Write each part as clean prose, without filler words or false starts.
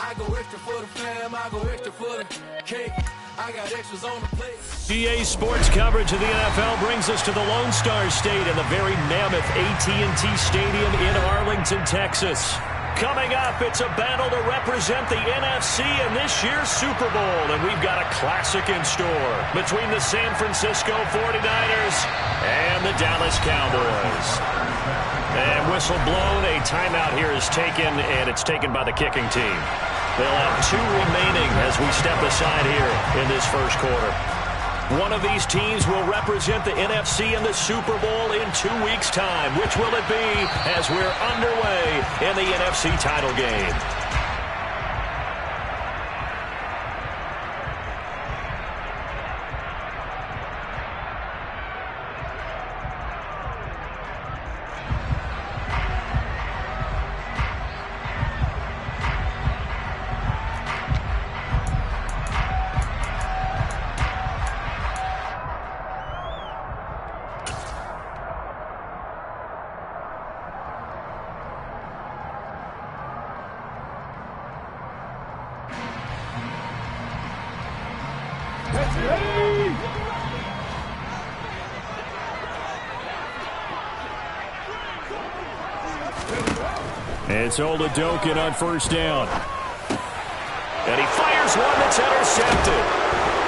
I go extra for the fam, I go extra for the cake. I got extras on the plate. EA Sports coverage of the NFL brings us to the Lone Star State and the very mammoth AT&T Stadium in Arlington, Texas. Coming up, it's a battle to represent the NFC in this year's Super Bowl, and we've got a classic in store between the San Francisco 49ers and the Dallas Cowboys. And whistle blown, a timeout here is taken, and it's taken by the kicking team. They'll have 2 remaining as we step aside here in this first quarter. One of these teams will represent the NFC in the Super Bowl in 2 weeks' time. Which will it be as we're underway in the NFC title game? It's Oladokun on first down. And he fires one that's intercepted.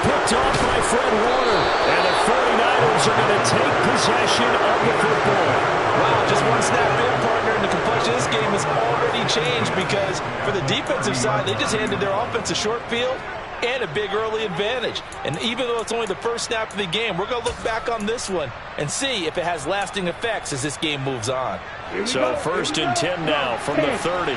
Picked off by Fred Warner. And the 49ers are going to take possession of the football. Wow, just one snap in, partner, and the complexion of this game has already changed because for the defensive side, they just handed their offense a short field and a big early advantage. And even though it's only the first snap of the game, we're going to look back on this one and see if it has lasting effects as this game moves on. So first and 10 now from the 30.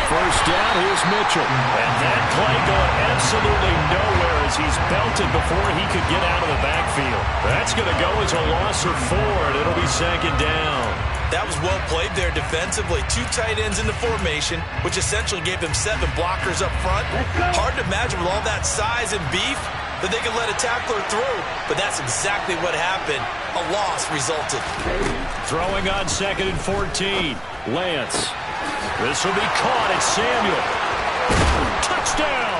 First down, here's Mitchell. And that play going absolutely nowhere as he's belted before he could get out of the backfield. That's going to go as a loss of 4, and it'll be second down. That was well played there defensively. 2 tight ends in the formation, which essentially gave them 7 blockers up front. Hard to imagine with all that size and beef that they could let a tackler through, but that's exactly what happened. A loss resulted. Throwing on second and 14. Lance. This will be caught at Samuel. Touchdown!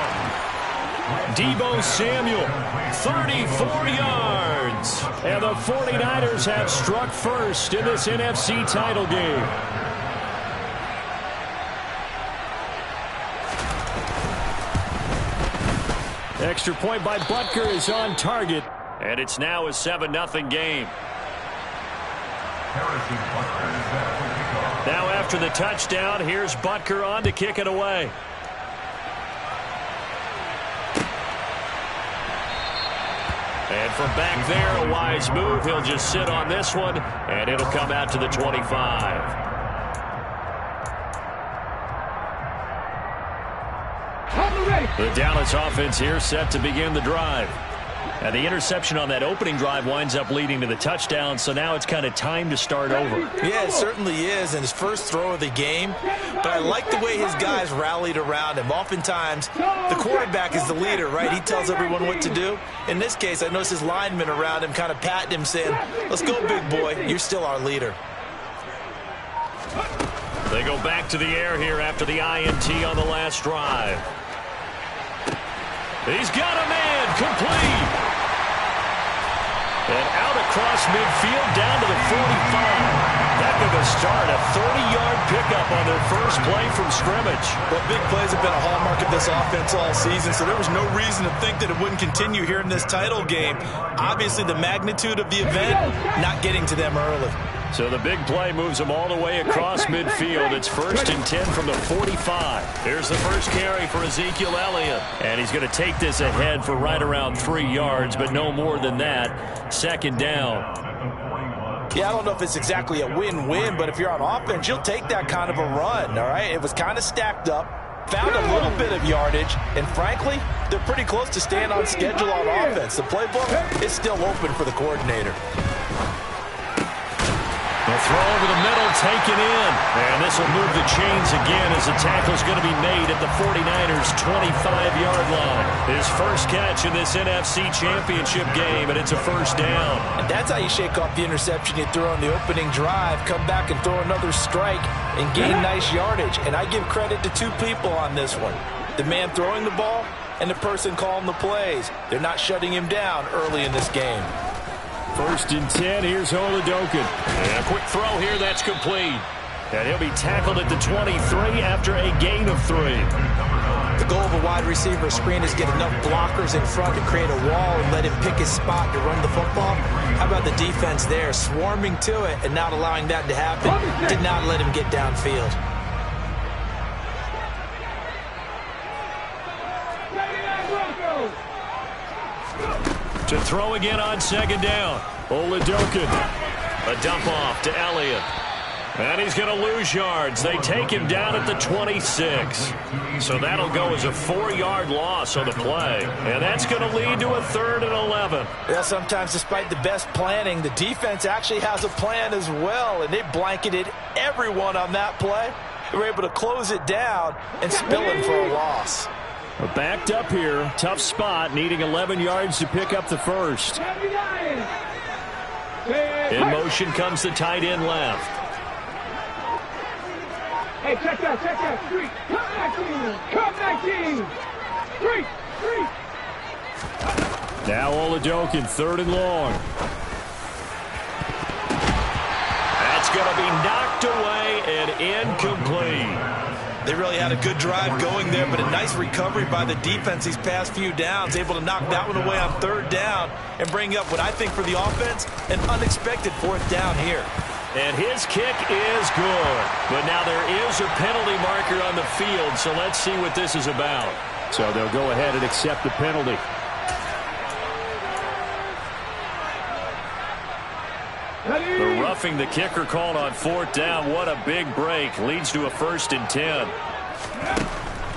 Deebo Samuel, 34 yards. And the 49ers have struck first in this NFC title game. Extra point by Butker is on target. And it's now a 7-0 game. Now after the touchdown, here's Butker on to kick it away. And from back there, a wise move. He'll just sit on this one, and it'll come out to the 25. The Dallas offense here set to begin the drive. And the interception on that opening drive winds up leading to the touchdown, so now it's kind of time to start over. Yeah, it certainly is, and his first throw of the game. But I like the way his guys rallied around him. Oftentimes, the quarterback is the leader, right? He tells everyone what to do. In this case, I noticed his linemen around him kind of patting him, saying, "Let's go, big boy. You're still our leader." They go back to the air here after the INT on the last drive. He's got a man, complete. And out across midfield down to the 45. Heck of a start, a 30-yard pickup on their first play from scrimmage. Well, big plays have been a hallmark of this offense all season, so there was no reason to think that it wouldn't continue here in this title game. Obviously, the magnitude of the event not getting to them early. So the big play moves them all the way across midfield. It's first and 10 from the 45. Here's the first carry for Ezekiel Elliott. And he's going to take this ahead for right around 3 yards, but no more than that. Second down. Yeah, I don't know if it's exactly a win-win, but if you're on offense, you'll take that kind of a run, all right? It was kind of stacked up, found a little bit of yardage, and frankly, they're pretty close to staying on schedule on offense. The playbook is still open for the coordinator. The throw over the middle, taken in. And this will move the chains again as the tackle's going to be made at the 49ers' 25-yard line. His first catch in this NFC Championship game, and it's a first down. And that's how you shake off the interception you threw on the opening drive, come back and throw another strike and gain nice yardage. And I give credit to two people on this one. The man throwing the ball and the person calling the plays. They're not shutting him down early in this game. First and 10, here's Oladokin. And a quick throw here, that's complete. And he'll be tackled at the 23 after a gain of 3. The goal of a wide receiver screen is get enough blockers in front to create a wall and let him pick his spot to run the football. How about the defense there, swarming to it and not allowing that to happen? Did not let him get downfield. To throw again on second down. Oladokin. A dump off to Elliott. And he's going to lose yards. They take him down at the 26. So that'll go as a 4-yard loss on the play. And that's going to lead to a 3rd and 11. Yeah, sometimes despite the best planning, the defense actually has a plan as well. And they blanketed everyone on that play. They were able to close it down and spill it for a loss. Backed up here, tough spot, needing 11 yards to pick up the first. In motion comes the tight end left. Hey, check that, street, come back team, street. Now Oladokin, 3rd and long. That's going to be knocked away and incomplete. They really had a good drive going there, but a nice recovery by the defense these past few downs, able to knock that one away on 3rd down and bring up what I think for the offense, an unexpected 4th down here. And his kick is good. But now there is a penalty marker on the field, so let's see what this is about. So they'll go ahead and accept the penalty. The roughing the kicker called on 4th down. What a big break. Leads to a 1st and 10.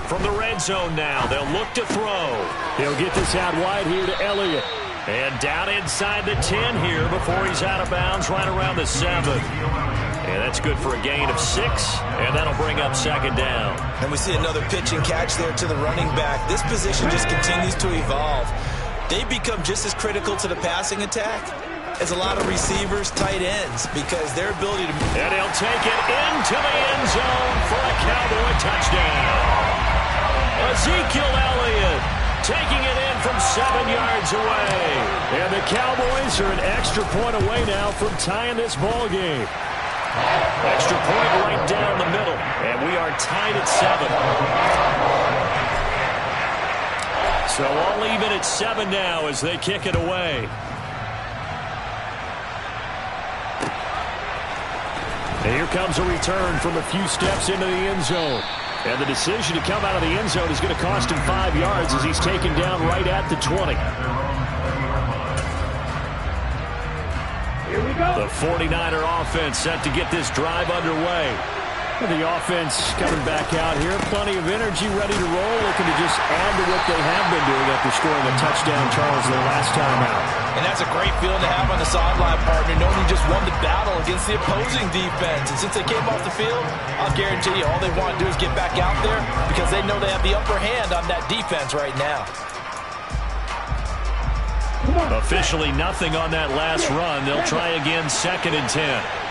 From the red zone now, they'll look to throw. He'll get this out wide here to Elliott. And down inside the 10 here before he's out of bounds right around the 7. And that's good for a gain of 6. And that'll bring up 2nd down. And we see another pitch and catch there to the running back. This position just continues to evolve. They become just as critical to the passing attack as a lot of receivers, tight ends, because their ability to... And he'll take it into the end zone for a Cowboy touchdown. Ezekiel Elliott taking it in from 7 yards away. And the Cowboys are an extra point away now from tying this ball game. Extra point right down the middle. And we are tied at 7. So all even at 7 now as they kick it away. And here comes a return from a few steps into the end zone. And the decision to come out of the end zone is going to cost him 5 yards as he's taken down right at the 20. Here we go. The 49er offense set to get this drive underway. And the offense coming back out here. Plenty of energy, ready to roll, looking to just add to what they have been doing after scoring a touchdown, Charles, their last time out. And that's a great feeling to have on the sideline, partner, knowing you just won the battle against the opposing defense. And since they came off the field, I'll guarantee you all they want to do is get back out there because they know they have the upper hand on that defense right now. Officially nothing on that last run. They'll try again, 2nd and 10.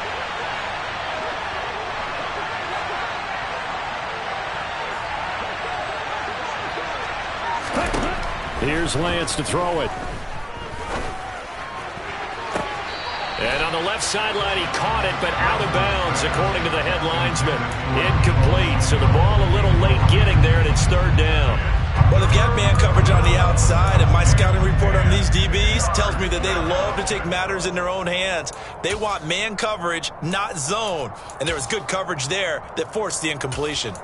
Here's Lance to throw it. And on the left sideline, he caught it, but out of bounds, according to the head linesman. Incomplete, so the ball a little late getting there, and it's 3rd down. Well, they've got man coverage on the outside, and my scouting report on these DBs tells me that they love to take matters in their own hands. They want man coverage, not zone. And there was good coverage there that forced the incompletion.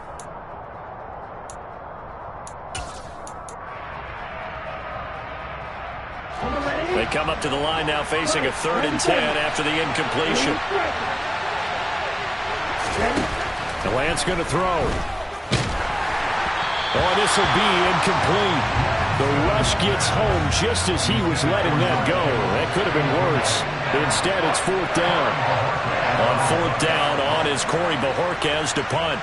They come up to the line now facing a 3rd and 10 after the incompletion. And Lance going to throw. Oh, this will be incomplete. The rush gets home just as he was letting that go. That could have been worse. Instead, it's 4th down. On 4th down, on is Corey Bajorquez to punt.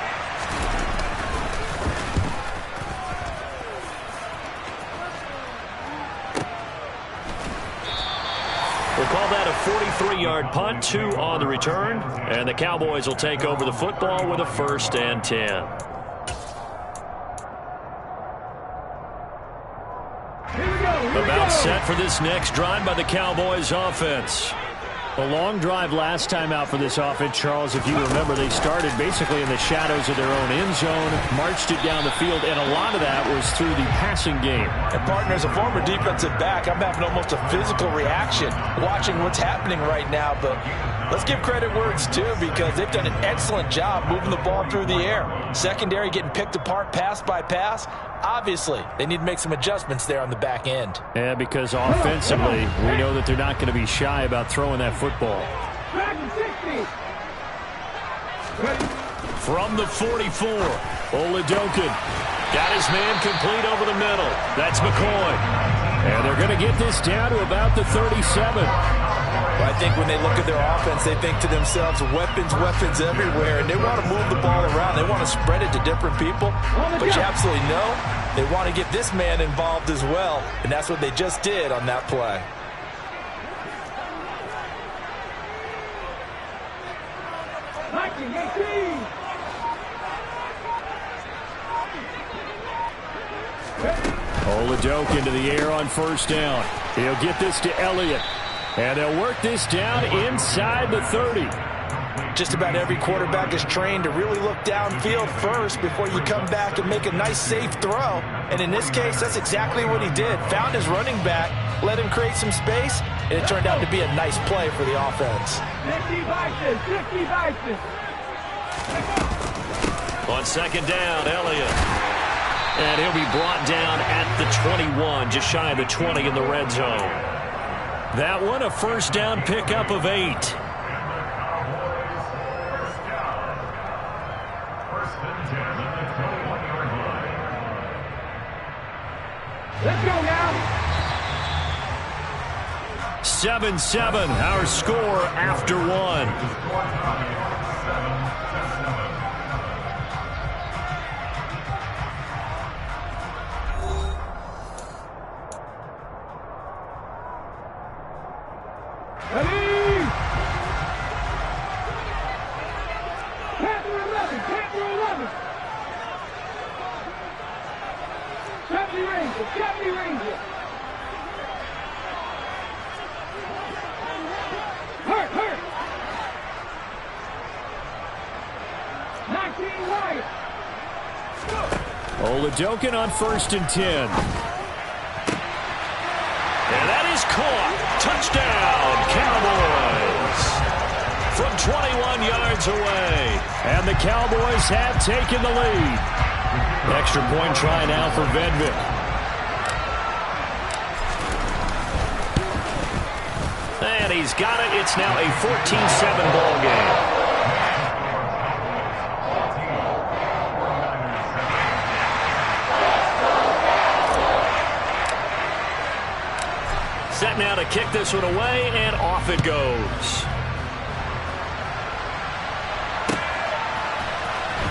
We'll call that a 43-yard punt, 2 on the return. And the Cowboys will take over the football with a 1st and 10. About set for this next drive by the Cowboys offense. A long drive last time out for this offense, Charles. If you remember, they started basically in the shadows of their own end zone, marched it down the field, and a lot of that was through the passing game. And partner, as a former defensive back, I'm having almost a physical reaction watching what's happening right now. But let's give credit where it's due, because they've done an excellent job moving the ball through the air. Secondary getting picked apart pass by pass. Obviously, they need to make some adjustments there on the back end. Yeah, because offensively, we know that they're not going to be shy about throwing that football. From the 44, Oladokin got his man complete over the middle. That's McCoy. And they're going to get this down to about the 37. I think when they look at their offense, they think to themselves, weapons, weapons everywhere, and they want to move the ball around. They want to spread it to different people, but you absolutely know they want to get this man involved as well, and that's what they just did on that play. Oladokin into the air on 1st down. He'll get this to Elliott. And they'll work this down inside the 30. Just about every quarterback is trained to really look downfield first before you come back and make a nice, safe throw. And in this case, that's exactly what he did. Found his running back, let him create some space, and it turned out to be a nice play for the offense. 50 Bison. On 2nd down, Elliott. And he'll be brought down at the 21, just shy of the 20 in the red zone. That one, a 1st down pickup of 8. Let's go now. 7-7, our score after 1. Oladokin on 1st and 10. And that is caught. Touchdown, Cowboys. From 21 yards away. And the Cowboys have taken the lead. Extra point try now for Vedvik. And he's got it. It's now a 14-7 ball game. Set now to kick this one away, and off it goes.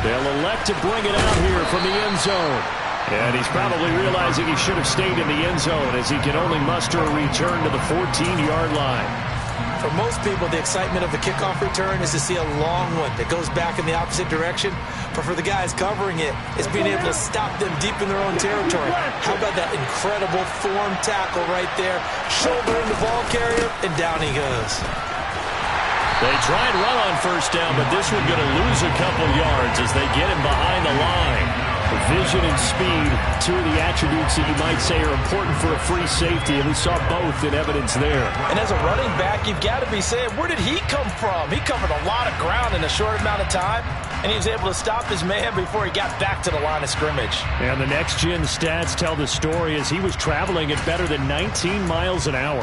They'll elect to bring it out here from the end zone. And he's probably realizing he should have stayed in the end zone, as he can only muster a return to the 14-yard line. For most people, the excitement of the kickoff return is to see a long one that goes back in the opposite direction. But for the guys covering it, it's being able to stop them deep in their own territory. How about that incredible form tackle right there? Shoulder in the ball carrier, and down he goes. They try and run on 1st down, but this one's going to lose a couple yards as they get him behind the line. Vision and speed, 2 of the attributes that you might say are important for a free safety, and we saw both in evidence there. And as a running back, you've got to be saying, where did he come from? He covered a lot of ground in a short amount of time, and he was able to stop his man before he got back to the line of scrimmage. And the next-gen stats tell the story as he was traveling at better than 19 miles an hour.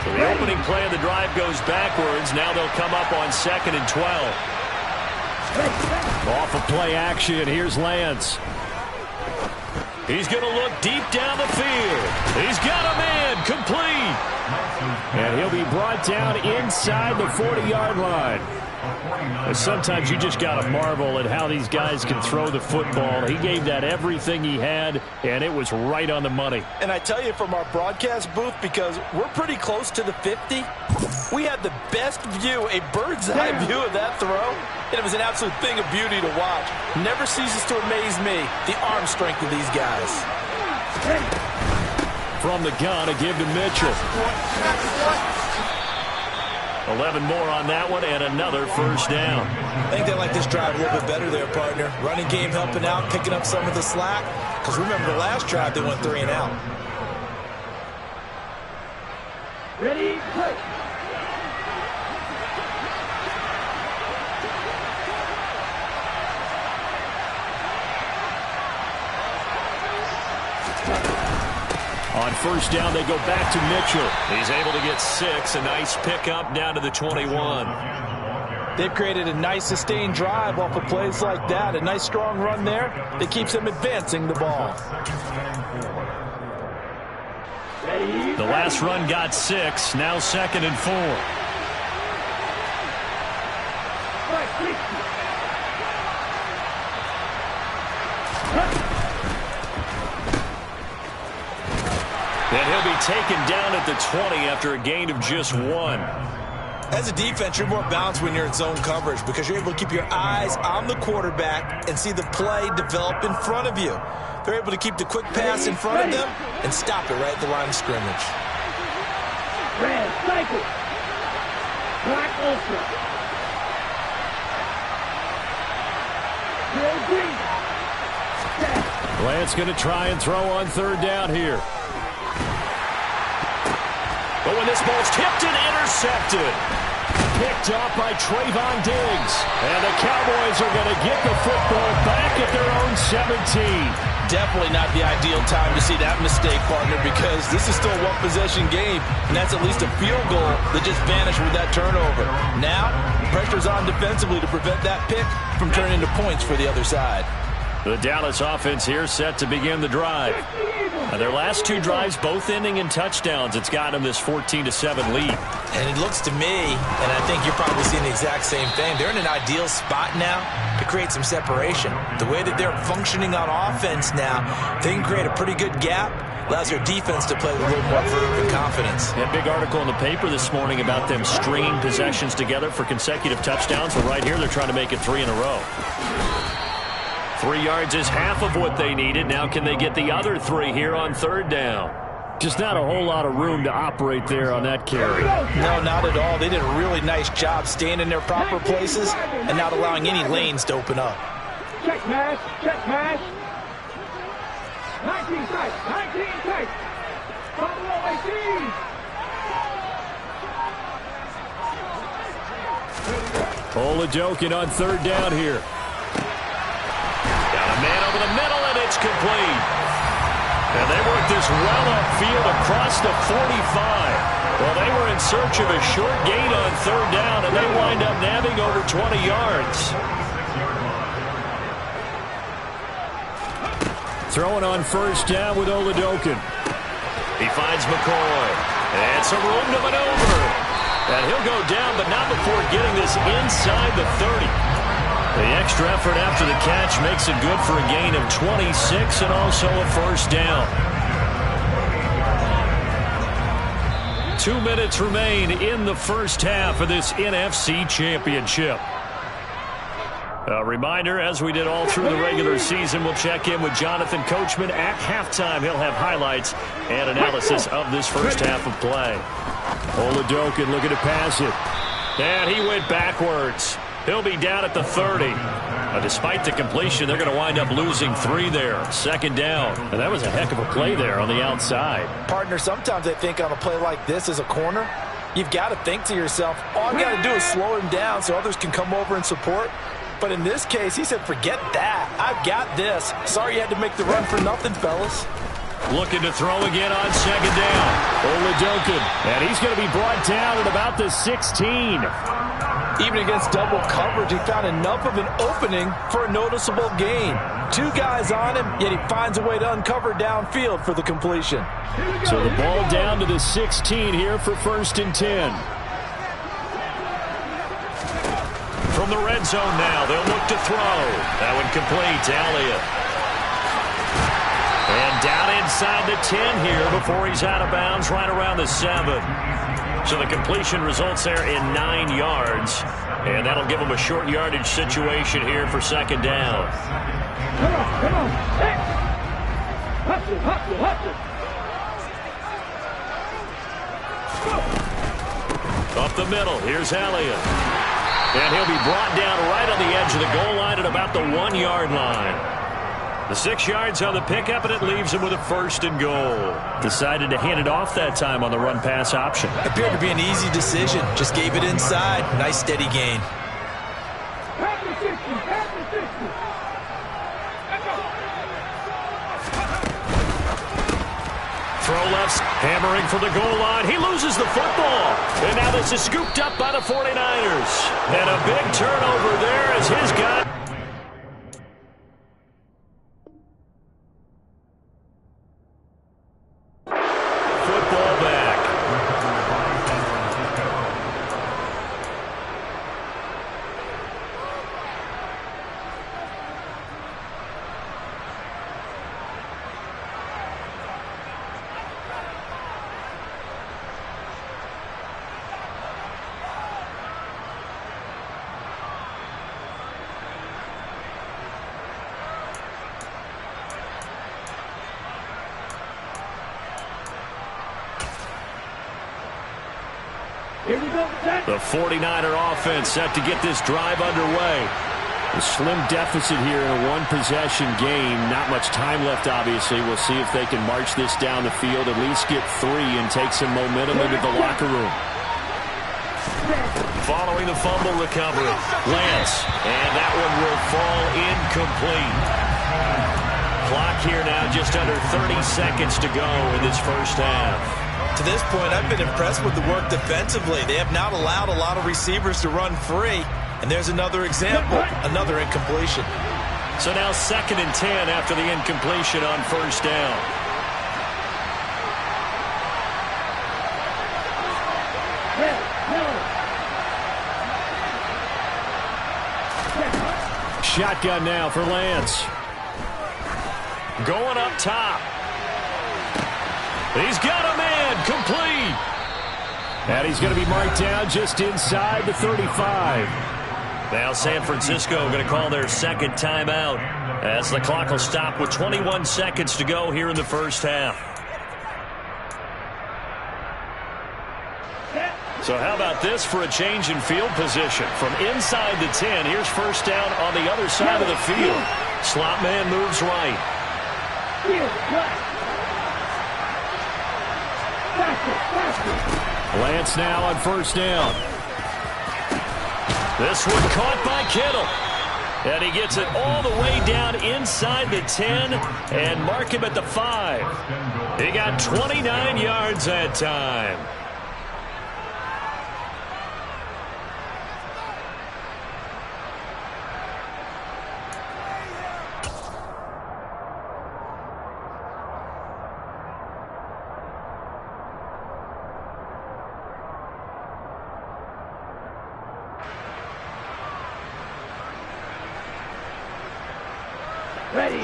So the opening play of the drive goes backwards. Now they'll come up on 2nd and 12. Off of play action, here's Lance. He's going to look deep down the field. He's got a man, complete. And he'll be brought down inside the 40-yard line. Sometimes you just got to marvel at how these guys can throw the football. He gave that everything he had, and it was right on the money. And I tell you, from our broadcast booth, because we're pretty close to the 50, we had the best view, a bird's-eye view of that throw, and it was an absolute thing of beauty to watch. Never ceases to amaze me, the arm strength of these guys. From the gun, a give to Mitchell. 11 more on that one, and another first down. I think they like this drive a little bit better there, partner. Running game helping out, picking up some of the slack. Because remember the last drive, they went 3 and out. Ready, play. On first down, they go back to Mitchell. He's able to get 6. A nice pickup down to the 21. They've created a nice sustained drive off of plays like that. A nice strong run there that keeps them advancing the ball. The last run got 6. Now 2nd and 4. And he'll be taken down at the 20 after a gain of just 1. As a defense, you're more balanced when you're in zone coverage because you're able to keep your eyes on the quarterback and see the play develop in front of you. They're able to keep the quick pass in front of them and stop it right at the line of scrimmage. Red, cycle. Black, ultra. Red, green. Lance going to try and throw on 3rd down here. But when this ball's tipped and intercepted, picked off by Trayvon Diggs. And the Cowboys are going to get the football back at their own 17. Definitely not the ideal time to see that mistake, partner, because this is still a one-possession game, and that's at least a field goal that just vanished with that turnover. Now, pressure's on defensively to prevent that pick from turning into points for the other side. The Dallas offense here set to begin the drive. Their last 2 drives both ending in touchdowns. It's got them this 14-7 lead. And it looks to me, and I think you're probably seeing the exact same thing, they're in an ideal spot now to create some separation. The way that they're functioning on offense now, they can create a pretty good gap. Allows their defense to play with a little more verve and confidence. A big article in the paper this morning about them stringing possessions together for consecutive touchdowns. Well, right here, they're trying to make it 3 in a row. 3 yards is half of what they needed. Now can they get the other 3 here on 3rd down? Just not a whole lot of room to operate there on that carry. No, not at all. They did a really nice job staying in their proper places and not allowing any lanes to open up. Check pass, check pass. 19 tight, 19 tight. Buffalo 18. Oladokin on 3rd down here. Got a man over the middle, and it's complete. And they work this well upfield across the 45. Well, they were in search of a short gain on 3rd down, and they wind up nabbing over 20 yards. Throwing on 1st down with Oladokin. He finds McCoy. And some room to maneuver. And he'll go down, but not before getting this inside the 30. The extra effort after the catch makes it good for a gain of 26 and also a 1st down. 2 minutes remain in the first half of this NFC Championship. A reminder, as we did all through the regular season, we'll check in with Jonathan Coachman at halftime. He'll have highlights and analysis of this first half of play. Oladokin looking to pass it. And he went backwards. He'll be down at the 30. Despite the completion, they're going to wind up losing 3 there. 2nd down. And that was a heck of a play there on the outside. Partner, sometimes I think on a play like this as a corner, you've got to think to yourself, all I've got to do is slow him down so others can come over and support. But in this case, he said, forget that. I've got this. Sorry you had to make the run for nothing, fellas. Looking to throw again on 2nd down. Oladokin. And he's going to be brought down at about the 16. Even against double coverage, he found enough of an opening for a noticeable gain. 2 guys on him, yet he finds a way to uncover downfield for the completion. So the ball down to the 16 here for 1st and 10. From the red zone now, they'll look to throw. That one complete to Elliott. And down inside the 10 here before he's out of bounds right around the 7. So the completion results there in 9 yards. And that'll give him a short yardage situation here for 2nd down. Come on. Hey. Hustle. Up the middle, here's Elliott. And he'll be brought down right on the edge of the goal line at about the 1-yard line. The 6 yards on the pickup, and it leaves him with a 1st and goal. Decided to hand it off that time on the run-pass option. Appeared to be an easy decision. Just gave it inside. Nice steady gain. Throw left, hammering for the goal line. He loses the football. And now this is scooped up by the 49ers. And a big turnover there as his guy. Football back. Here we go, set. The 49er offense set to get this drive underway. A slim deficit here in a one-possession game. Not much time left, obviously. We'll see if they can march this down the field, at least get 3 and take some momentum into the locker room. Following the fumble recovery, Lance, and that one will fall incomplete. Clock here now just under 30 seconds to go in this first half. To this point, I've been impressed with the work defensively. They have not allowed a lot of receivers to run free. And there's another example, another incompletion. So now 2nd and 10 after the incompletion on 1st down. Shotgun now for Lance. Going up top. He's got a man, complete. And he's going to be marked down just inside the 35. Now San Francisco going to call their 2nd timeout as the clock will stop with 21 seconds to go here in the first half. So how about this for a change in field position? From inside the 10, here's 1st down on the other side of the field. Slot man moves right. Lance now on 1st down. This one caught by Kittle. And he gets it all the way down inside the 10 and mark him at the 5. He got 29 yards that time.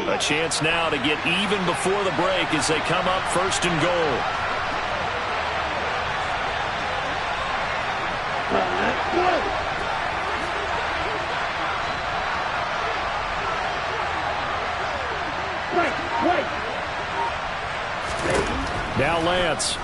A chance now to get even before the break as they come up 1st and goal. Now Lance.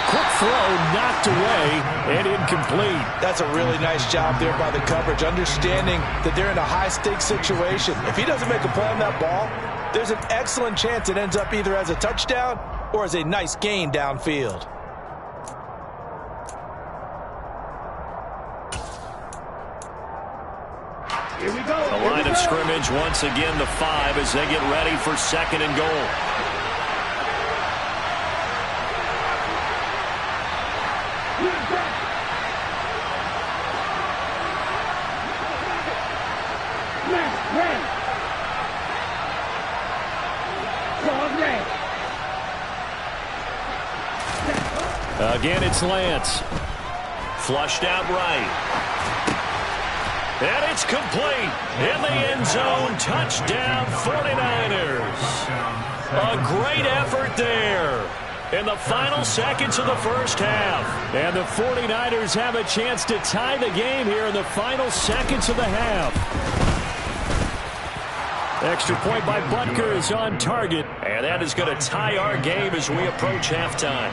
Quick throw, knocked away, and incomplete. That's a really nice job there by the coverage, understanding that they're in a high-stakes situation. If he doesn't make a play on that ball, there's an excellent chance it ends up either as a touchdown or as a nice gain downfield. Here we go. The line of scrimmage once again the 5 as they get ready for 2nd and goal. Again, it's Lance. Flushed out right. And it's complete. In the end zone. Touchdown 49ers. A great effort there in the final seconds of the first half. And the 49ers have a chance to tie the game here in the final seconds of the half. Extra point by Butker is on target. And that is going to tie our game as we approach halftime.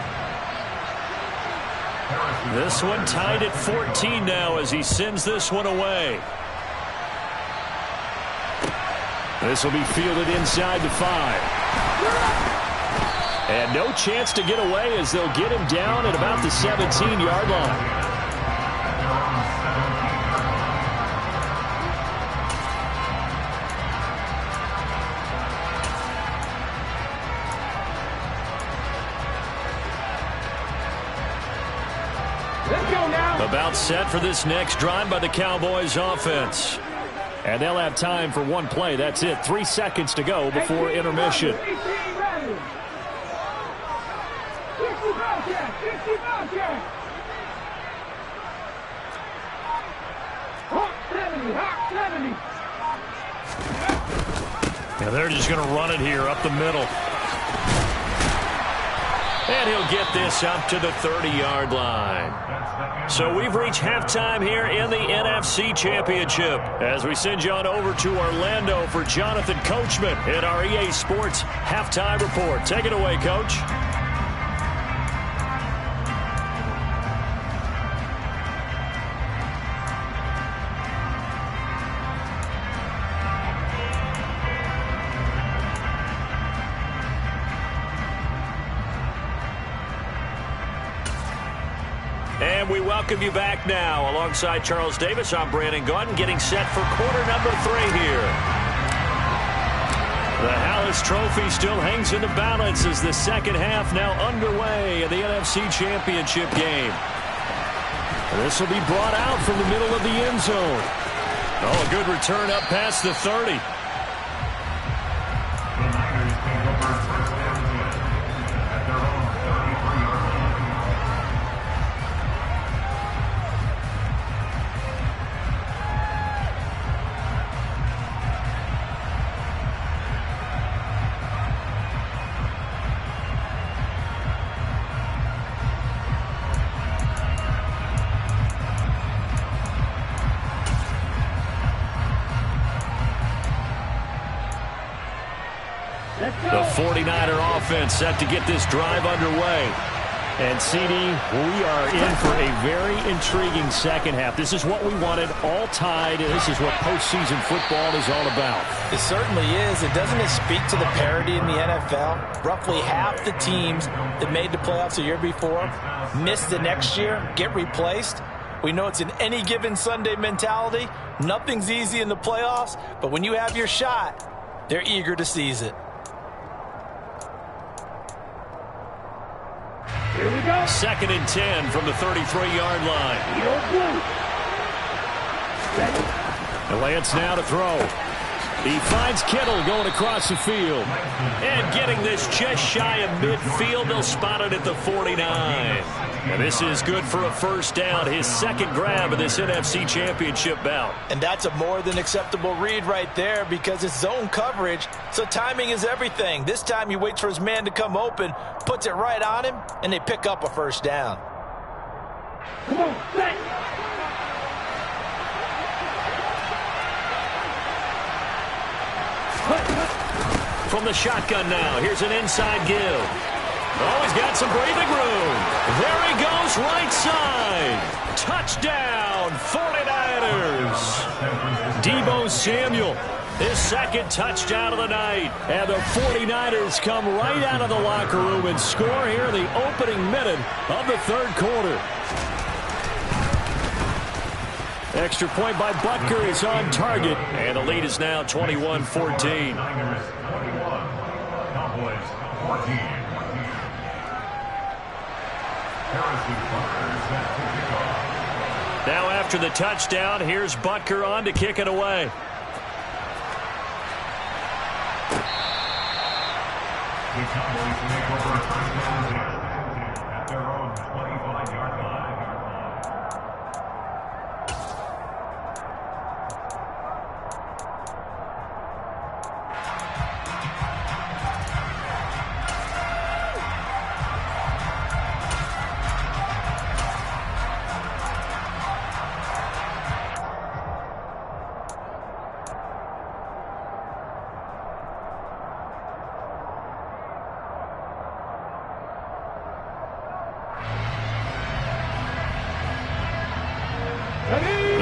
This one tied at 14 now as he sends this one away. This will be fielded inside the 5. And no chance to get away as they'll get him down at about the 17-yard line. About set for this next drive by the Cowboys offense. And they'll have time for one play. That's it. 3 seconds to go before intermission. Yeah, they're just going to run it here up the middle. And he'll get this up to the 30-yard line. So we've reached halftime here in the NFC Championship as we send you on over to Orlando for Jonathan Coachman in our EA Sports Halftime Report. Take it away, Coach. And we welcome you back now. Alongside Charles Davis, I'm Brandon Gaudin, getting set for quarter number 3 here. The Hallis Trophy still hangs in the balance as the second half now underway in the NFC Championship game. This will be brought out from the middle of the end zone. Oh, a good return up past the 30. The 49er offense set to get this drive underway. And, CD, we are in for a very intriguing second half. This is what we wanted, all tied, and this is what postseason football is all about. It certainly is. And doesn't it speak to the parity in the NFL? Roughly half the teams that made the playoffs a year before miss the next year, get replaced. We know it's an any given Sunday mentality. Nothing's easy in the playoffs, but when you have your shot, they're eager to seize it. Here we go. 2nd and 10 from the 33-yard line. And Lance now to throw. He finds Kittle going across the field. And getting this just shy of midfield. They'll spot it at the 49. And this is good for a first down. His second grab of this NFC Championship bout. And that's a more than acceptable read right there because it's zone coverage. So timing is everything. This time he waits for his man to come open, puts it right on him, and they pick up a first down. Come on, set. From the shotgun now, here's an inside give. Oh, he's got some breathing room. There he goes, right side. Touchdown, 49ers. Deebo Samuel, his second touchdown of the night. And the 49ers come right out of the locker room and score here in the opening minute of the third quarter. Extra point by Butker is on target. And the lead is now 21-14. Now after the touchdown, here's Butker on to kick it away.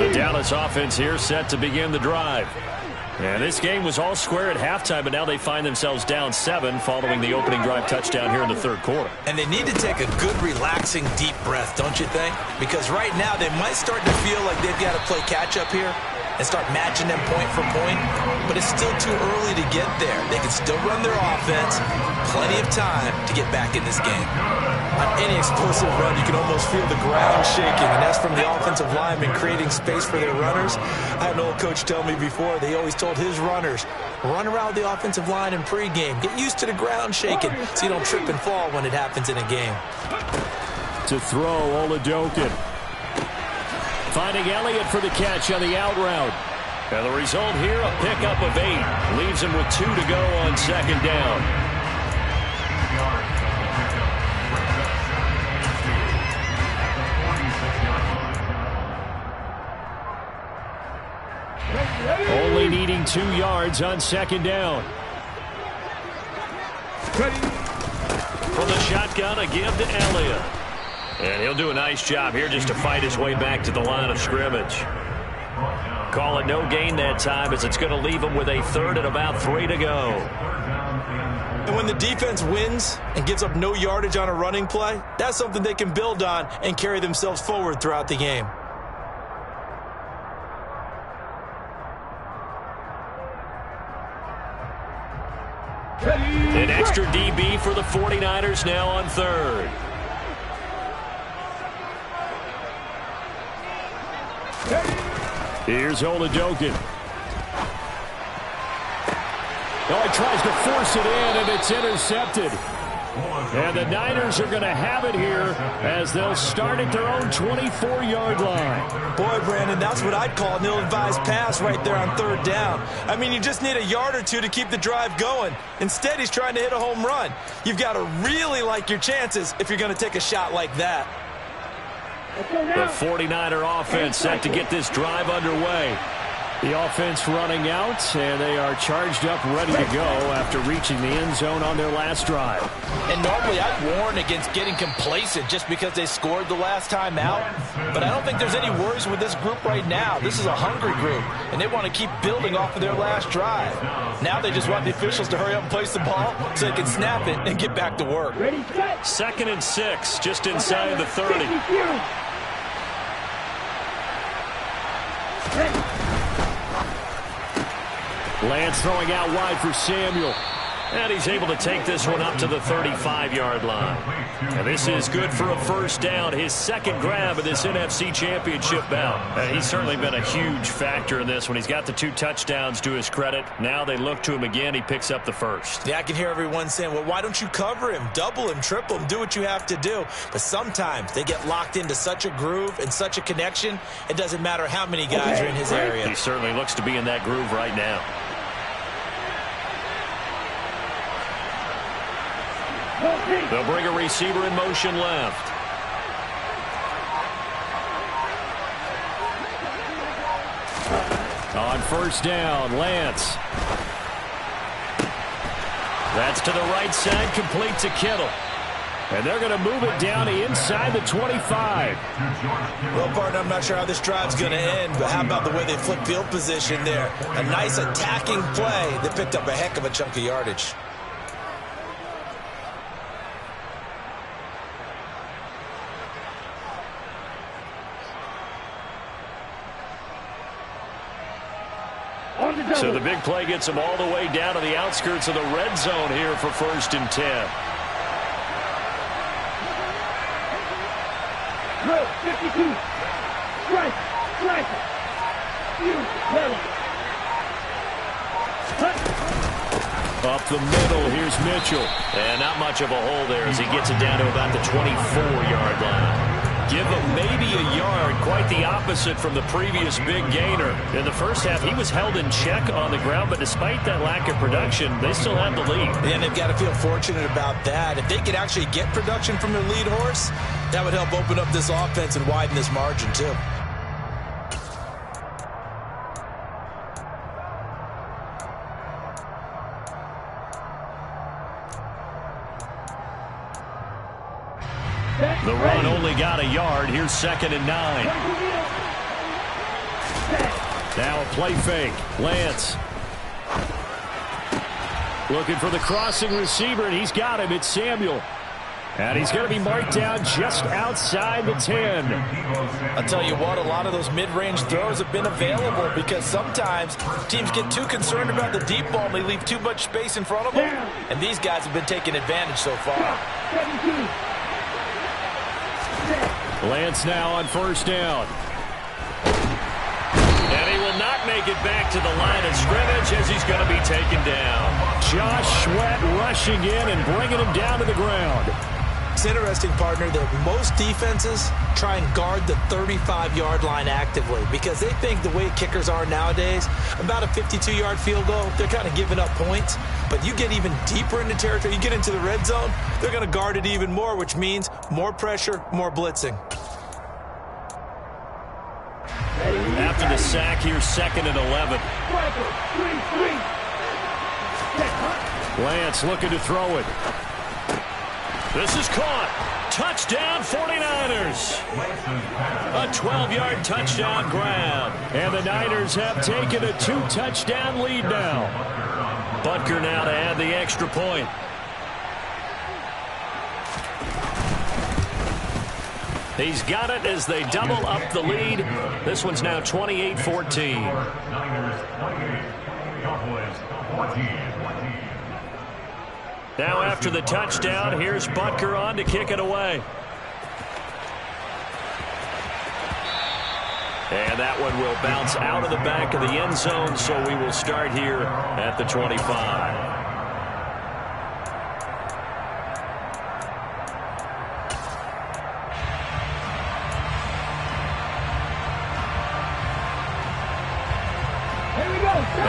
The Dallas offense here set to begin the drive. And this game was all square at halftime, but now they find themselves down 7 following the opening drive touchdown here in the third quarter. And they need to take a good, relaxing, deep breath, don't you think? Because right now they might start to feel like they've got to play catch-up here and start matching them point for point, but it's still too early to get there. They can still run their offense. Plenty of time to get back in this game. On any explosive run, you can almost feel the ground shaking, and that's from the offensive linemen creating space for their runners. I had an old coach tell me before, they always told his runners, run around the offensive line in pregame. Get used to the ground shaking so you don't trip and fall when it happens in a game. To throw, Oladokin. Finding Elliott for the catch on the out route. And the result here, a pickup of 8. Leaves him with 2 to go on second down. Only needing 2 yards on second down. From the shotgun, a give to Elliott. And he'll do a nice job here just to fight his way back to the line of scrimmage. Call it no gain that time, as it's going to leave him with a 3rd and about 3 to go. And when the defense wins and gives up no yardage on a running play, that's something they can build on and carry themselves forward throughout the game. An extra DB for the 49ers now on 3rd. Here's Oladokin. Oh, he tries to force it in, and it's intercepted. And the Niners are going to have it here as they'll start at their own 24-yard line. Boy, Brandon, that's what I'd call an ill-advised pass right there on 3rd down. I mean, you just need a yard or 2 to keep the drive going. Instead, he's trying to hit a home run. You've got to really like your chances if you're going to take a shot like that. The 49er offense set to get this drive underway. The offense running out, and they are charged up, ready to go after reaching the end zone on their last drive. And normally I'd warn against getting complacent just because they scored the last time out. But I don't think there's any worries with this group right now. This is a hungry group, and they want to keep building off of their last drive. Now they just want the officials to hurry up and place the ball so they can snap it and get back to work. 2nd and 6, just inside the 30. Lance throwing out wide for Samuel. And he's able to take this one up to the 35-yard line. And this is good for a 1st down, his 2nd grab of this NFC Championship bout. He's certainly been a huge factor in this one. He's got the 2 touchdowns to his credit. Now they look to him again. He picks up the 1st. Yeah, I can hear everyone saying, well, why don't you cover him, double him, triple him, do what you have to do. But sometimes they get locked into such a groove and such a connection, it doesn't matter how many guys are in his area. He certainly looks to be in that groove right now. They'll bring a receiver in motion left. On 1st down, Lance. That's to the right side, complete to Kittle. And they're going to move it down to inside the 25. Well, partner, I'm not sure how this drive's going to end, but how about the way they flip field position there? A nice attacking play that picked up a heck of a chunk of yardage. So the big play gets them all the way down to the outskirts of the red zone here for 1st and 10. Drill 52. Strike. Up the middle, here's Mitchell. And not much of a hole there as he gets it down to about the 24 give him maybe a yard, quite the opposite from the previous big gainer. In the first half, he was held in check on the ground, but despite that lack of production, they still have the lead. And they've got to feel fortunate about that. If they could actually get production from their lead horse, that would help open up this offense and widen this margin too. The run only got a yard. Here's 2nd and 9. Now a play fake. Lance. Looking for the crossing receiver, and he's got him. It's Samuel. And he's going to be marked down just outside the 10. I'll tell you what, a lot of those mid-range throws have been available because sometimes teams get too concerned about the deep ball and they leave too much space in front of them. And these guys have been taking advantage so far. Lance now on 1st down. And he will not make it back to the line of scrimmage as he's going to be taken down. Josh Sweat rushing in and bringing him down to the ground. It's interesting, partner, that most defenses try and guard the 35-yard line actively because they think the way kickers are nowadays, about a 52-yard field goal, they're kind of giving up points. But you get even deeper into territory, you get into the red zone, they're going to guard it even more, which means more pressure, more blitzing. After the sack, here's 2nd and 11. Lance looking to throw it. This is caught. Touchdown 49ers. A 12-yard touchdown grab. And the Niners have taken a 2-touchdown lead now. Butker now to add the extra point. He's got it as they double up the lead. This one's now 28-14. Now after the touchdown, here's Butker on to kick it away. And that one will bounce out of the back of the end zone, so we will start here at the 25.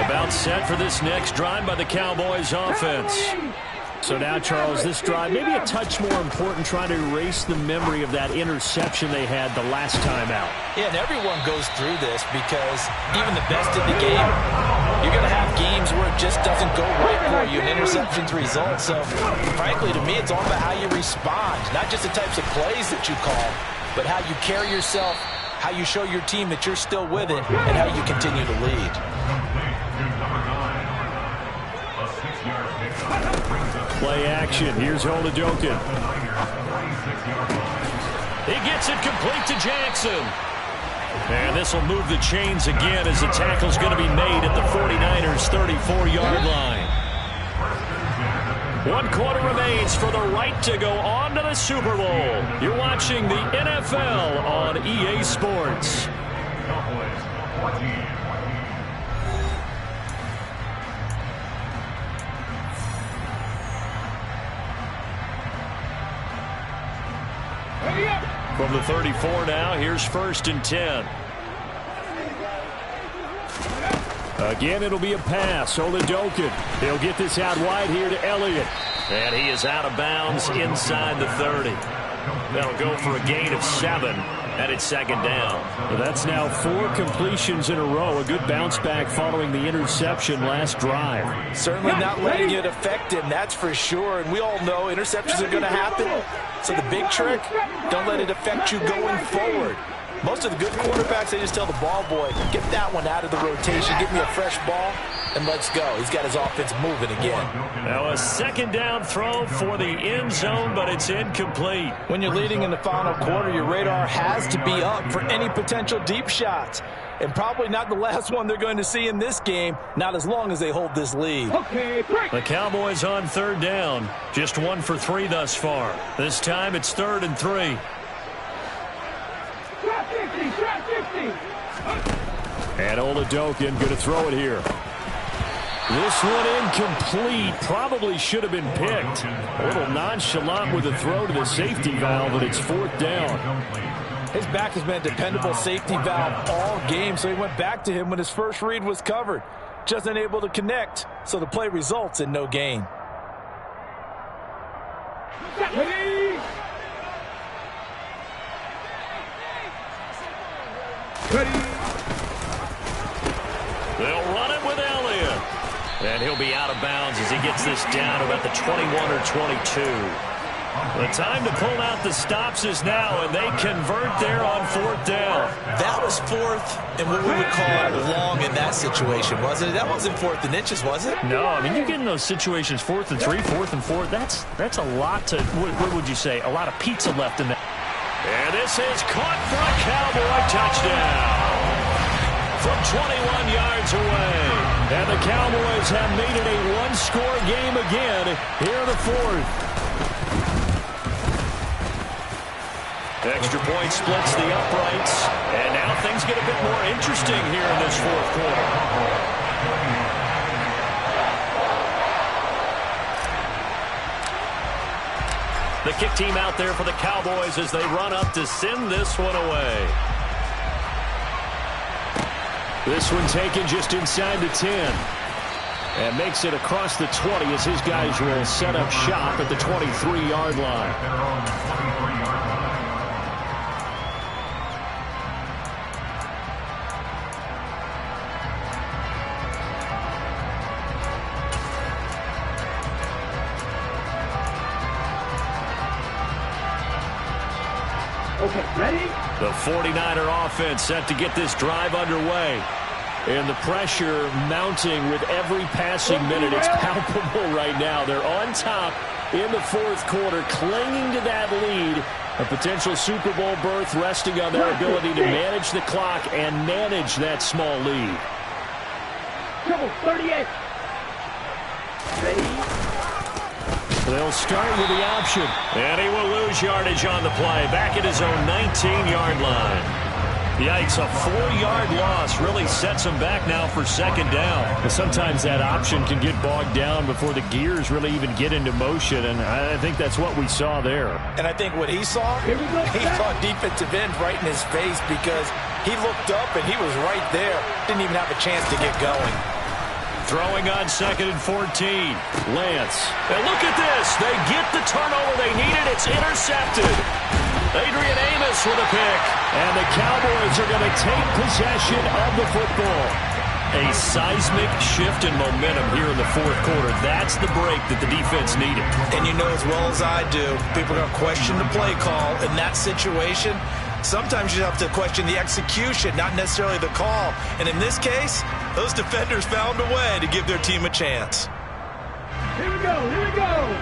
About set for this next drive by the Cowboys offense. So now, Charles, this drive maybe a touch more important, trying to erase the memory of that interception they had the last time out. Yeah, and everyone goes through this because even the best in the game, you're going to have games where it just doesn't go right for you and interceptions result. So, frankly, to me, it's all about how you respond, not just the types of plays that you call, but how you carry yourself, how you show your team that you're still with it, and how you continue to lead. Play action. Here's Oladokin. He gets it complete to Jackson. And this will move the chains again as the tackle's going to be made at the 49ers' 34-yard line. 1 quarter remains for the right to go on to the Super Bowl. You're watching the NFL on EA Sports. From the 34 now, here's 1st and 10. Again, it'll be a pass. Oladokin. He'll get this out wide here to Elliott. And he is out of bounds inside the 30. They'll go for a gain of 7. And it's 2nd down. Well, that's now 4 completions in a row. A good bounce back following the interception last drive. Certainly not letting it affect him, that's for sure. And we all know interceptions are going to happen. So the big trick, don't let it affect you going forward. Most of the good quarterbacks, they just tell the ball boy, get that one out of the rotation, give me a fresh ball, and let's go. He's got his offense moving again. Now a 2nd down throw for the end zone, but it's incomplete. When you're leading in the final quarter, your radar has to be up for any potential deep shots. And probably not the last one they're going to see in this game, not as long as they hold this lead. The Cowboys on 3rd down. Just 1 for 3 thus far. This time it's 3rd and 3. And Oladokin going to throw it here. This one incomplete. Probably should have been picked. A little nonchalant with a throw to the safety valve, but it's 4th down. His back has been a dependable safety valve all game, so he went back to him when his first read was covered. Just unable to connect, so the play results in no gain. Ready? Ready? They'll run it with Elliott. And he'll be out of bounds as he gets this down about the 21 or 22. The time to pull out the stops is now, and they convert there on 4th down. That was 4th and what we would call long in that situation, wasn't it? That wasn't 4th and inches, was it? No, I mean, you get in those situations 4th and 3, 4th and 4. That's a lot to, what would you say, a lot of pizza left in that. And this is caught for a Cowboy touchdown from 21 yards away. And the Cowboys have made it a one-score game again here in the 4th. Extra point splits the uprights, and now things get a bit more interesting here in this 4th quarter. The kick team out there for the Cowboys as they run up to send this one away. This one taken just inside the 10. And makes it across the 20 as his guys will set up shop at the 23-yard line. Okay, ready? The 49er offense set to get this drive underway. And the pressure mounting with every passing minute. It's palpable right now. They're on top in the 4th quarter, clinging to that lead. A potential Super Bowl berth resting on their ability to manage the clock and manage that small lead. Triple 38. Ready? They'll start with the option. And he will lose yardage on the play. Back at his own 19-yard line. Yikes, a 4-yard loss really sets him back now for 2nd down. But sometimes that option can get bogged down before the gears really even get into motion, and I think that's what we saw there. And I think what he saw defensive end right in his face because he looked up and he was right there. Didn't even have a chance to get going. Throwing on 2nd and 14. Lance. And look at this. They get the turnover they needed. It's intercepted. Adrian Amos with a pick. And the Cowboys are going to take possession of the football. A seismic shift in momentum here in the 4th quarter. That's the break that the defense needed. And you know as well as I do, people are going to question the play call in that situation. Sometimes you have to question the execution, not necessarily the call. And in this case, those defenders found a way to give their team a chance. Here we go, here we go.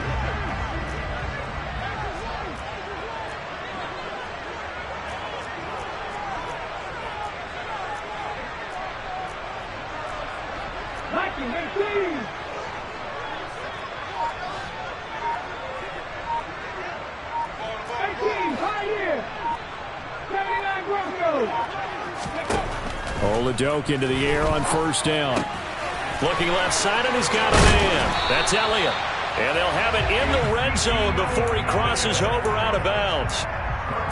Oladoke into the air on 1st down. Looking left side, and he's got a man. That's Elliott. And they'll have it in the red zone before he crosses over out of bounds.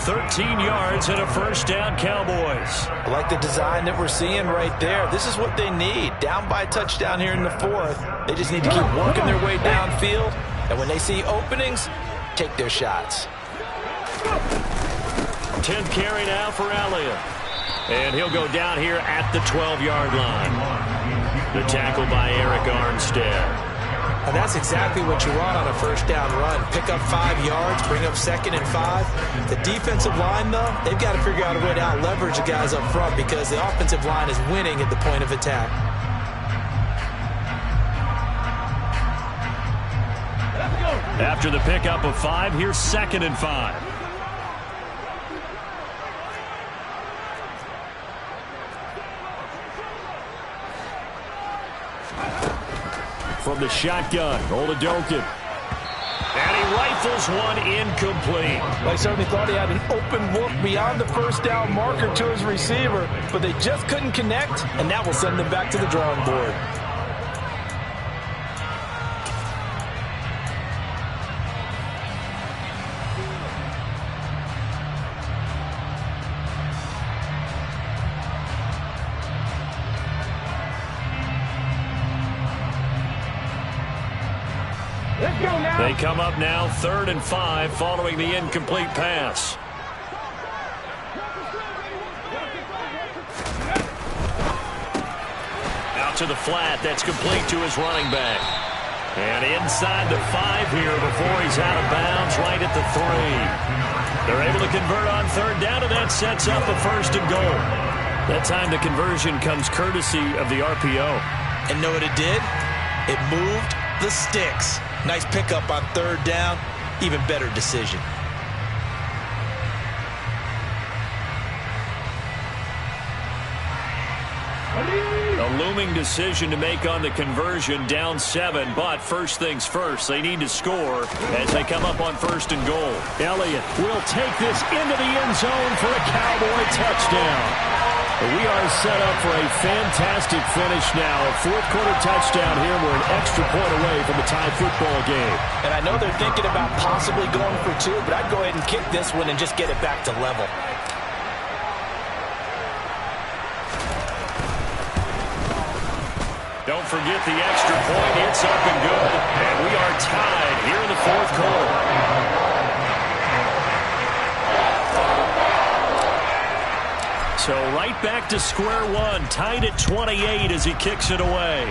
13 yards and a 1st down, Cowboys. I like the design that we're seeing right there. This is what they need. Down by a touchdown here in the 4th. They just need to keep working their way downfield. And when they see openings, take their shots. 10th carry now for Elliott. And he'll go down here at the 12-yard line. The tackle by Eric Armstead. And that's exactly what you want on a 1st down run. Pick up 5 yards, bring up 2nd and 5. The defensive line, though, they've got to figure out a way to out-leverage the guys up front because the offensive line is winning at the point of attack. After the pickup of 5, here's 2nd and 5. From the shotgun, Oladoke. And he rifles one incomplete. I certainly thought he had an open look beyond the 1st down marker to his receiver, but they just couldn't connect, and that will send them back to the drawing board. They come up now 3rd and 5 following the incomplete pass. Out to the flat. That's complete to his running back. And inside the 5 here before he's out of bounds right at the 3. They're able to convert on 3rd down, and that sets up a 1st and goal. That time the conversion comes courtesy of the RPO. And know what it did? It moved the sticks. Nice pickup on 3rd down. Even better decision. A looming decision to make on the conversion, down 7, but first things first, they need to score as they come up on 1st and goal. Elliott will take this into the end zone for a Cowboy touchdown. We are set up for a fantastic finish now. A 4th quarter touchdown here. We're an extra point away from a tie football game. And I know they're thinking about possibly going for 2, but I'd go ahead and kick this one and just get it back to level. Don't forget the extra point. It's up and good. And we are tied here in the 4th quarter. So right back to square one, tied at 28 as he kicks it away.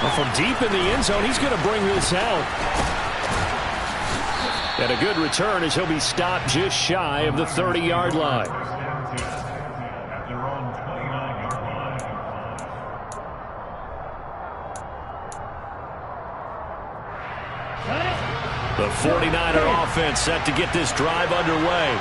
Well, from deep in the end zone, he's going to bring this out. And a good return as he'll be stopped just shy of the 30-yard line. The 49er offense set to get this drive underway.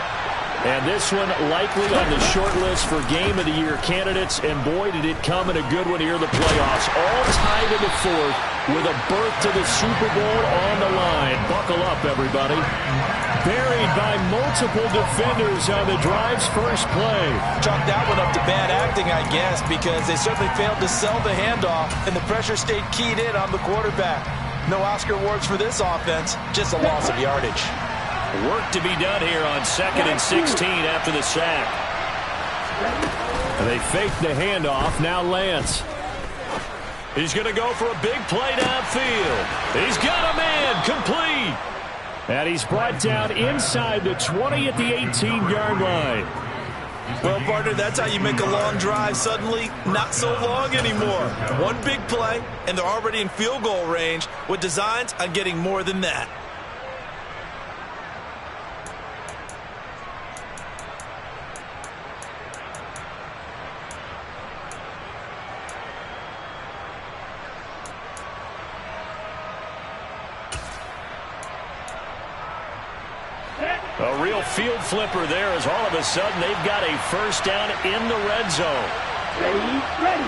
And this one likely on the short list for Game of the Year candidates. And boy, did it come in a good one here in the playoffs. All tied in the 4th with a berth to the Super Bowl on the line. Buckle up, everybody. Buried by multiple defenders on the drive's first play. Chalk that one up to bad acting, I guess, because they certainly failed to sell the handoff, and the pressure stayed keyed in on the quarterback. No Oscar awards for this offense, just a loss of yardage. Work to be done here on 2nd and 16 after the sack. They fake the handoff. Now Lance. He's going to go for a big play downfield. He's got a man complete. And he's brought down inside the 20 at the 18-yard line. Well, partner, that's how you make a long drive suddenly not so long anymore. One big play, and they're already in field goal range with designs on getting more than that. A real field flipper there as all of a sudden they've got a 1st down in the red zone. Ready.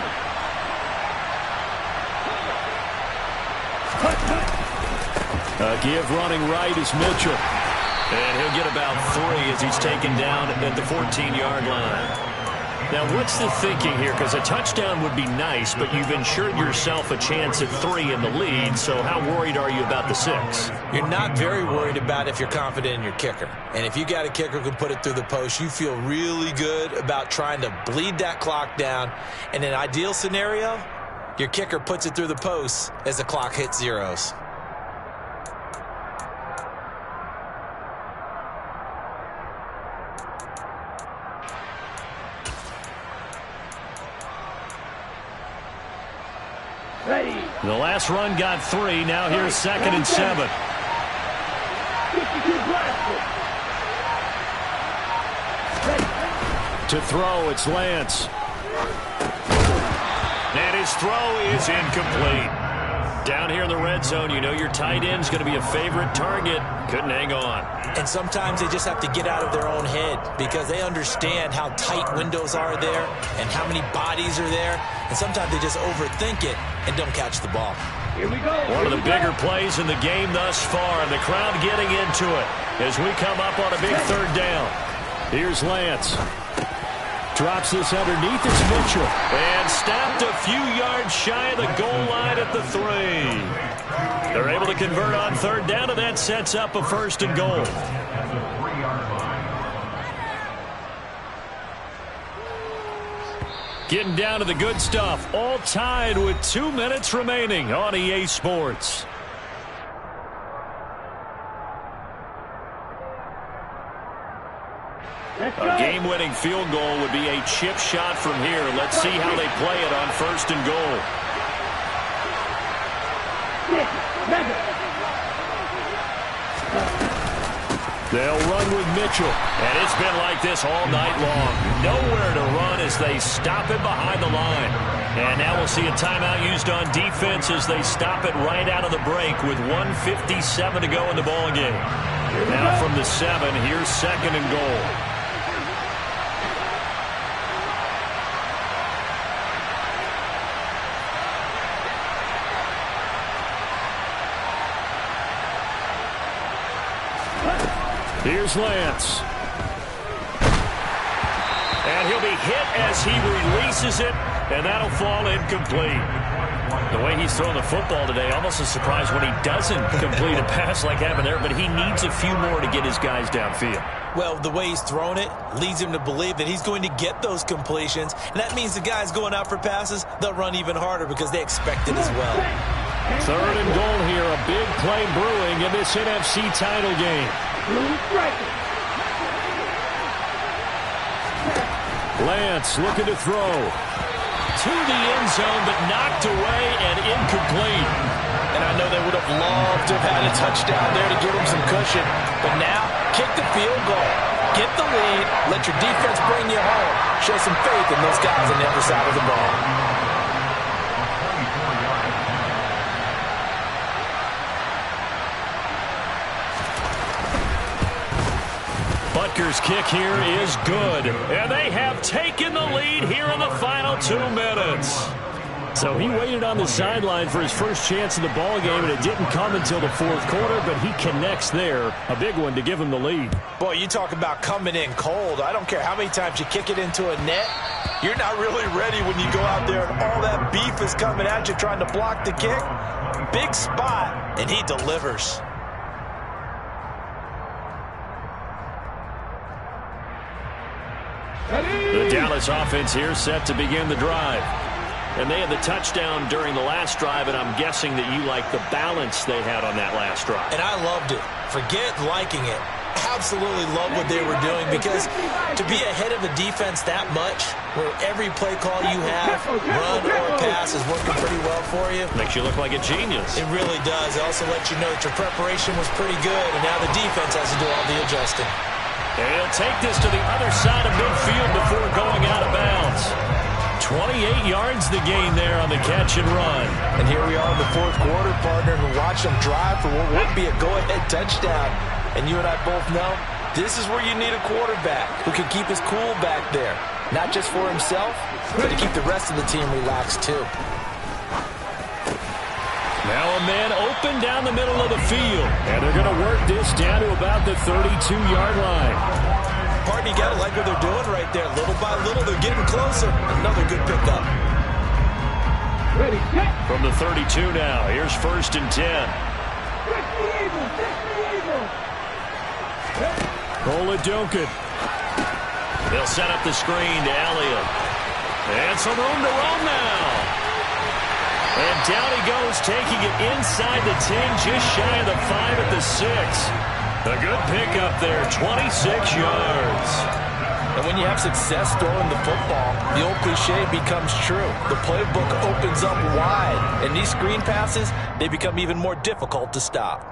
A give running right is Mitchell. And he'll get about 3 as he's taken down at the 14-yard line. Now, what's the thinking here? Because a touchdown would be nice, but you've ensured yourself a chance at 3 in the lead, so how worried are you about the 6? You're not very worried about if you're confident in your kicker. And if you got a kicker who can put it through the post, you feel really good about trying to bleed that clock down. In an ideal scenario, your kicker puts it through the post as the clock hits zeros. Ready. The last run got 3. Now here's 2nd and 7. 52 blasters. To throw, it's Lance. And his throw is incomplete. Down here in the red zone, you know your tight end's going to be a favorite target. Couldn't hang on. And sometimes they just have to get out of their own head because they understand how tight windows are there and how many bodies are there. And sometimes they just overthink it and don't catch the ball. Here we go. One of the bigger plays in the game thus far. The crowd getting into it as we come up on a big 3rd down. Here's Lance. Drops this underneath. It's Mitchell. And stopped a few yards shy of the goal line at the 3. They're able to convert on 3rd down, and that sets up a 1st and goal. Getting down to the good stuff. All tied with 2 minutes remaining on EA Sports. A game-winning field goal would be a chip shot from here. Let's see how they play it on 1st and goal. They'll run with Mitchell. And it's been like this all night long. Nowhere to run as they stop it behind the line. And now we'll see a timeout used on defense as they stop it right out of the break with 1:57 to go in the ballgame. Now from the 7, here's 2nd and goal. Here's Lance. And he'll be hit as he releases it, and that'll fall incomplete. The way he's throwing the football today, almost a surprise when he doesn't complete a pass like happened there, but he needs a few more to get his guys downfield. Well, the way he's thrown it leads him to believe that he's going to get those completions, and that means the guys going out for passes, they'll run even harder because they expect it as well. 3rd and goal here, a big play brewing in this NFC title game. Lance looking to throw. To the end zone, but knocked away and incomplete. And I know they would have loved to have had a touchdown there to give them some cushion. But now, kick the field goal. Get the lead. Let your defense bring you home. Show some faith in those guys on the other side of the ball. Butker's kick here is good. And they have taken the lead here in the final 2 minutes. So he waited on the sideline for his first chance in the ballgame, and it didn't come until the 4th quarter, but he connects there. A big one to give him the lead. Boy, you talk about coming in cold. I don't care how many times you kick it into a net. You're not really ready when you go out there and all that beef is coming at you trying to block the kick. Big spot, and he delivers. The Dallas offense here set to begin the drive. And they had the touchdown during the last drive, and I'm guessing that you like the balance they had on that last drive. And I loved it. Forget liking it. Absolutely love what they were doing, because to be ahead of a defense that much, where every play call you have, run or pass, is working pretty well for you. Makes you look like a genius. It really does. It also lets you know that your preparation was pretty good, and now the defense has to do all the adjusting. And he'll take this to the other side of midfield before going out of bounds. 28 yards the gain there on the catch and run. And here we are in the 4th quarter, partner, and watch them drive for what would be a go-ahead touchdown. And you and I both know this is where you need a quarterback who can keep his cool back there. Not just for himself, but to keep the rest of the team relaxed too. Now a man open down the middle of the field. And they're going to work this down to about the 32-yard line. Partner, you got to like what they're doing right there. Little by little, they're getting closer. Another good pickup. From the 32 now, here's 1st and 10. Oladokun. They'll set up the screen to Elliott. And some room to roam now. And down he goes, taking it inside the 10, just shy of the 5 at the 6. A good pickup there, 26 yards. And when you have success throwing the football, the old cliche becomes true. The playbook opens up wide, and these screen passes, they become even more difficult to stop.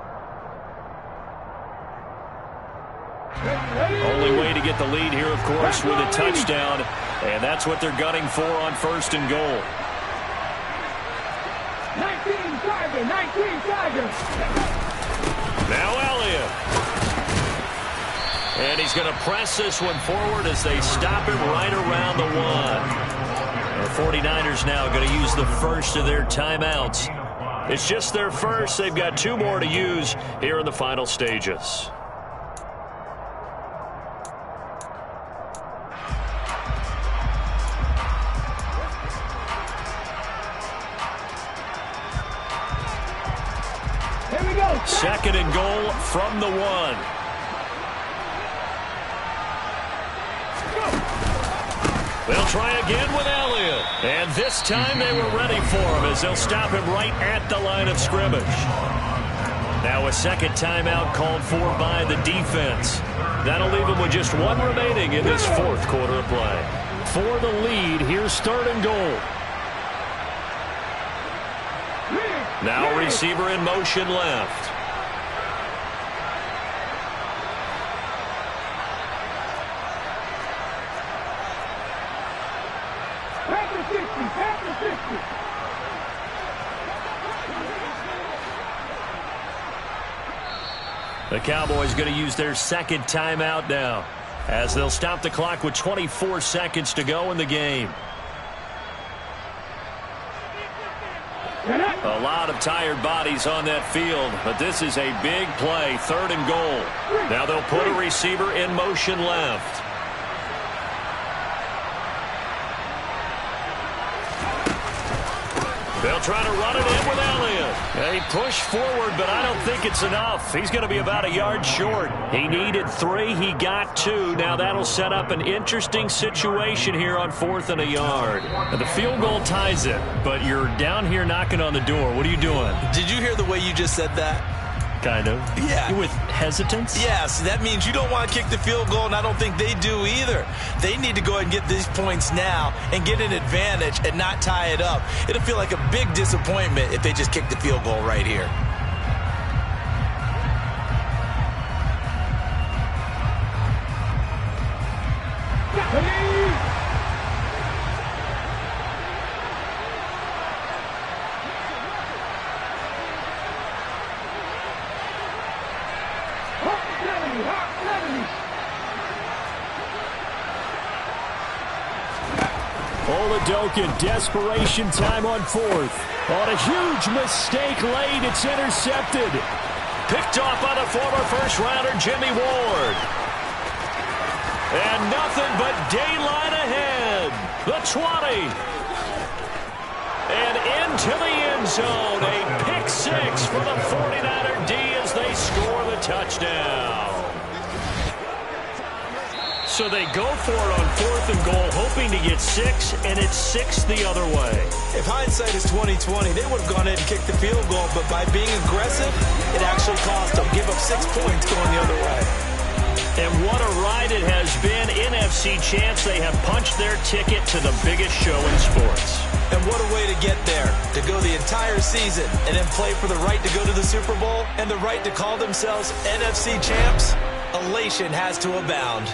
Only way to get the lead here, of course, with a touchdown, and that's what they're gunning for on 1st and goal. 19 Tigers. Now Elliott. And he's going to press this one forward as they stop it right around the 1. The 49ers now going to use the first of their timeouts. It's just their first. They've got 2 more to use here in the final stages. Here we go. 2nd and goal from the 1. They'll try again with Elliott. And this time they were ready for him as they'll stop him right at the line of scrimmage. Now a second timeout called for by the defense. That'll leave him with just one remaining in this fourth quarter of play. For the lead, here's third and goal. Now receiver in motion left. The Cowboys going to use their second timeout now as they'll stop the clock with 24 seconds to go in the game. A lot of tired bodies on that field, but this is a big play, third and goal. Now they'll put a receiver in motion left. They'll try to run it in with Elliott. They push forward, but I don't think it's enough. He's going to be about a yard short. He needed 3. He got 2. Now that'll set up an interesting situation here on 4th and a yard. Now the field goal ties it, but you're down here knocking on the door. What are you doing? Did you hear the way you just said that? Kind of. Yeah. With hesitance? Yes, that means you don't want to kick the field goal, and I don't think they do either. They need to go ahead and get these points now and get an advantage and not tie it up. It'll feel like a big disappointment if they just kick the field goal right here. Oladokun, desperation time on 4th. On a huge mistake late, it's intercepted. Picked off by the former first-rounder Jimmy Ward. And nothing but daylight ahead. The 20. And into the end zone. A pick 6 for the 49er D as they score the touchdown. So they go for it on 4th and goal, hoping to get 6, and it's 6 the other way. If hindsight is 20/20, they would have gone ahead and kicked the field goal, but by being aggressive, it actually cost them. Give up 6 points going the other way. And what a ride it has been. NFC champs, they have punched their ticket to the biggest show in sports. And what a way to get there, to go the entire season and then play for the right to go to the Super Bowl and the right to call themselves NFC champs. Elation has to abound.